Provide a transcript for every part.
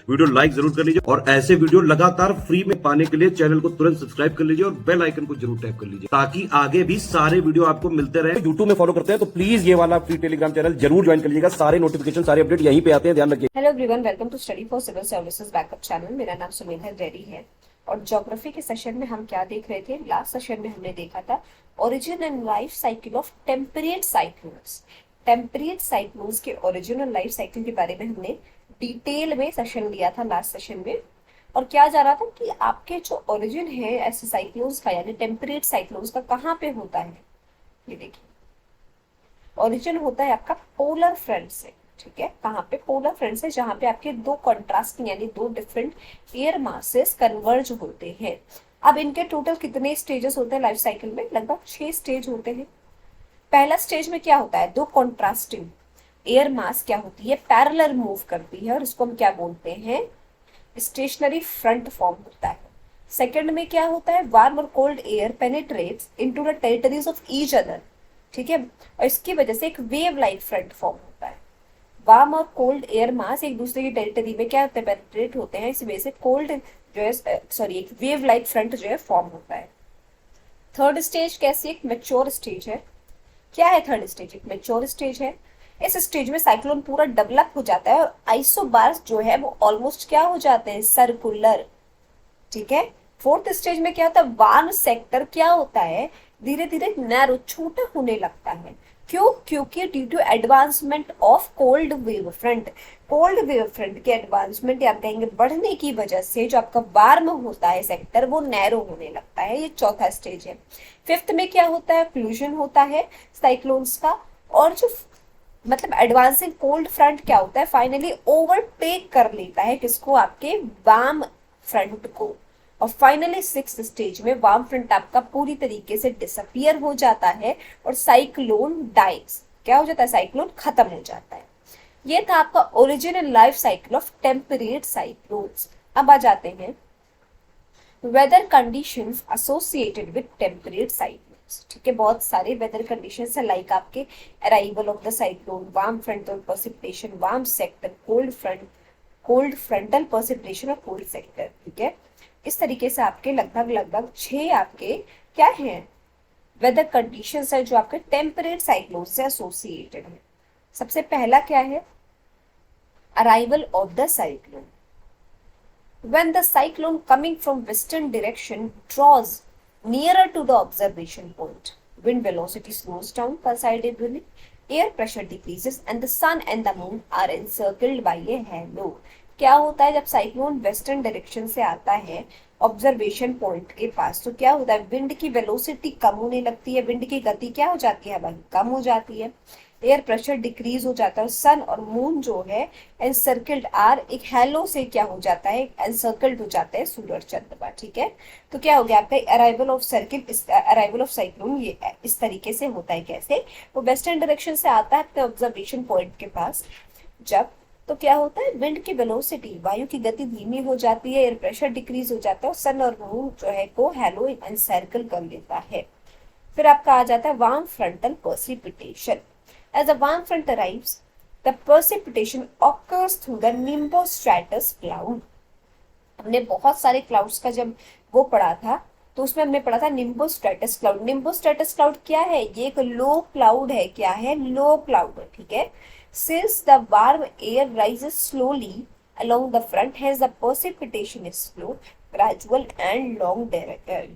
Video like जरूर कर लीजिए और ऐसे वीडियो लगातार फ्री में पाने के लिए चैनल को तुरंत सब्सक्राइब कर लीजिए और बेल आइकन को जरूर टैप कर लीजिए ताकि आगे भी सारे वीडियो आपको मिलते रहे। यूट्यूब में फॉलो करते हैं तो प्लीज ये वाला फ्री टेलीग्राम चैनल जरूर ज्वाइन कर लीजिएगा। सारे नोटिफिकेशन सारे अपडेट यहीं पे आते हैं, ध्यान रखिए। Hello everyone, welcome to study for civil services backup channel. मेरा नाम सुमेधा रेड्डी है और ज्योग्राफी के सेशन में हम क्या देख रहे थे? लास्ट सेशन में हमने देखा था origin and life cycle of temperate cyclones. Temperate cyclones के ओरिजिन और लाइफ साइकिल के बारे में हमने डिटेल में सेशन लिया था लास्ट सेशन में। और क्या जा रहा था कि आपके जो ओरिजिन है ऐसे साइक्लोन्स का, यानी टेम्परेट साइक्लोन्स का, कहाँ पे होता है? ये देखिए, ओरिजिन होता है आपका पोलर फ्रंट से। ठीक है, कहाँ पे? पोलर फ्रंट से, जहाँ पे आपके दो कॉन्ट्रास्टिंग यानी दो डिफरेंट एयर मासेस कन्वर्ज होते हैं। अब इनके टोटल कितने स्टेजेस होते हैं लाइफ साइकिल में? लगभग 6 स्टेज होते हैं। पहला स्टेज में क्या होता है? दो कॉन्ट्रास्टिंग एयर मास क्या होती है? पैरेलल मूव करती है और इसको हम क्या बोलते हैं? स्टेशनरी फ्रंट फॉर्म होता है। सेकंड में क्या होता है? वार्म और cold air penetrates into the territories of each other. ठीक है, और इसकी वजह से एक वेव लाइक फ्रंट फॉर्म होता है। वार्म और कोल्ड एयर मास एक दूसरे की टेरिटरी में क्या होते हैं? पेनिट्रेट होते हैं। इसी वजह से कोल्ड जो है एक वेव लाइक फ्रंट जो है फॉर्म होता है। थर्ड स्टेज कैसी? एक मैच्योर स्टेज है। क्या है थर्ड स्टेज? एक मैच्योर स्टेज है। इस स्टेज में साइक्लोन पूरा डेवलप हो जाता है और आइसोबार्स जो है वो ऑलमोस्ट क्या हो जाते हैं? सर्कुलर। ठीक है। फोर्थ स्टेज में क्या होता है? वार्म सेक्टर क्या होता है? धीरे धीरे नैरो, छोटा होने लगता है। क्यों? क्योंकि due to advancement of cold wave front. Cold wave front के एडवांसमेंट या कहेंगे बढ़ने की वजह से जो आपका वार्म होता है सेक्टर, वो नैरो होने लगता है। ये चौथा स्टेज है। फिफ्थ में क्या होता है? फ्लूजन होता है साइक्लोन्स का। और जो मतलब एडवांसिंग कोल्ड फ्रंट क्या होता है? फाइनली ओवरटेक कर लेता है किसको? आपके वार्म फ्रंट को। और फाइनली सिक्स्थ स्टेज में वार्म फ्रंट आपका पूरी तरीके से डिसअपियर हो जाता है और साइक्लोन डाइज। क्या हो जाता है? साइक्लोन खत्म हो जाता है। ये था आपका origin and life cycle of temperate cyclones. अब आ जाते हैं weather conditions associated with temperate cyclones. ठीक है, बहुत सारे वेदर कंडीशंस है, लाइक आपके arrival of the cyclone, warm frontal precipitation, warm sector, cold frontal precipitation और कोल्ड सेक्टर। ठीक है, इस तरीके से आपके लगभग 6 आपके क्या है वेदर कंडीशंस है जो आपके टेम्परेट साइक्लोन से एसोसिएटेड है। सबसे पहला क्या है? Arrival of the cyclone. When the cyclone coming from western direction draws nearer to the observation point, wind velocity slows down considerably, air pressure decreases, and the sun and the moon are encircled by a halo. क्या होता है जब cyclone western direction से आता है observation point के पास, तो क्या होता है? विंड की वेलोसिटी कम होने लगती है, विंड की गति क्या हो जाती है भाई? कम हो जाती है। एयर प्रेशर डिक्रीज हो जाता है। सन और मून जो है एनसर्कल्ड आर, एक हेलो से क्या हो जाता है? एनसर्कल्ड हो जाता है सूरज चंद्रमा। ठीक है, तो क्या हो गया आपका arrival of arrival of cyclone ये इस तरीके से होता है। कैसे? वो वेस्टर्न डायरेक्शन से आता है अपने ऑब्जर्वेशन पॉइंट के पास जब, तो क्या होता है? विंड की वेलोसिटी, वायु की गति धीमी हो जाती है, एयर प्रेशर डिक्रीज हो जाता है और सन और मून जो है को हेलो एनसर्कल कर लेता है। फिर आपका आ जाता है warm frontal precipitation. As a warm front arrives, the precipitation occurs through the nimbostratus cloud. हमने बहुत सारे क्लाउड्स का जब वो पढ़ा था तो उसमें हमने पढ़ा था निम्बोस्ट्रेटस क्लाउड। निम्बोस्ट्रेटस क्लाउड क्या है? ये एक लो क्लाउड है। क्या है? लो क्लाउड है। ठीक है, since the warm air rises slowly along the front, hence the precipitation is slow, gradual and long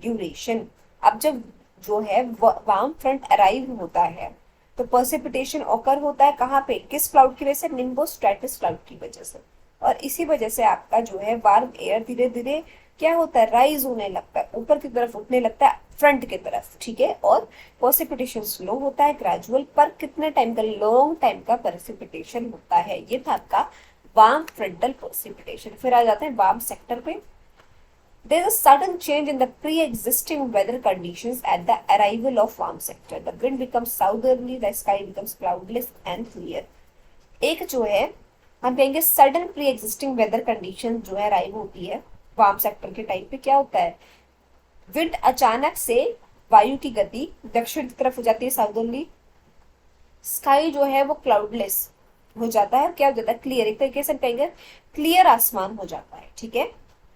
duration. अब जब जो है वार्म फ्रंट अराइव होता है तो प्रेसिपिटेशन ऑकर होता है कहाँ पे? किस क्लाउड की वजह से? निम्बोस्ट्रेटस क्लाउड की वजह से। और इसी वजह से आपका जो है वार्म एयर धीरे धीरे क्या होता है? राइज होने लगता है, ऊपर की तरफ उठने लगता है, फ्रंट की तरफ। ठीक है, और प्रेसिपिटेशन स्लो होता है, ग्रेजुअल, पर कितने टाइम का? लॉन्ग टाइम का प्रेसिपिटेशन होता है। ये था आपका वार्म फ्रंटल प्रेसिपिटेशन। फिर आ जाते हैं वार्म सेक्टर पे। There is a sudden change in the pre-existing weather conditions at the arrival of warm sector. The wind becomes southerly, the sky becomes cloudless and clear. एक जो है हम कहेंगे sudden pre existing weather condition जो है arrive होती है warm sector के टाइम पे। क्या होता है? विंड अचानक से वायु की गति दक्षिण की तरफ हो जाती है, साउदर्ली। स्काई जो है वो क्लाउडलेस, हो जाता है और क्या हो जाता है, क्लियर, एक तरीके से हम कहेंगे क्लियर आसमान हो जाता है। ठीक है,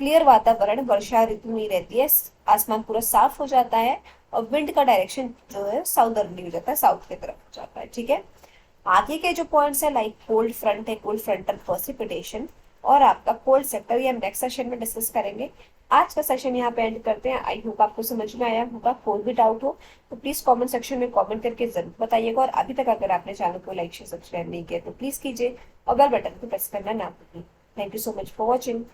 क्लियर वातावरण, वर्षा ऋतु नहीं रहती है, आसमान पूरा साफ हो जाता है और विंड का डायरेक्शन जो है साउदर्ली हो जाता है, साउथ की तरफ हो जाता है। ठीक है, आगे के जो पॉइंट्स है लाइक कोल्ड फ्रंट है, कोल्ड फ्रंटल प्रेसिपिटेशन और आपका कोल्ड सेक्टर, ये हम नेक्स्ट सेशन में डिस्कस करेंगे। आज का सेशन यहाँ पे एंड करते हैं। आई होप आपको समझ में आया होगा। कोई भी डाउट हो तो प्लीज कमेंट सेक्शन में कमेंट करके जरूर बताइएगा और अभी तक अगर आपने चैनल को लाइक शेयर सब्सक्राइब नहीं किया तो प्लीज कीजिए और बेल बटन को प्रेस करना ना भूलिए। Thank you so much for watching.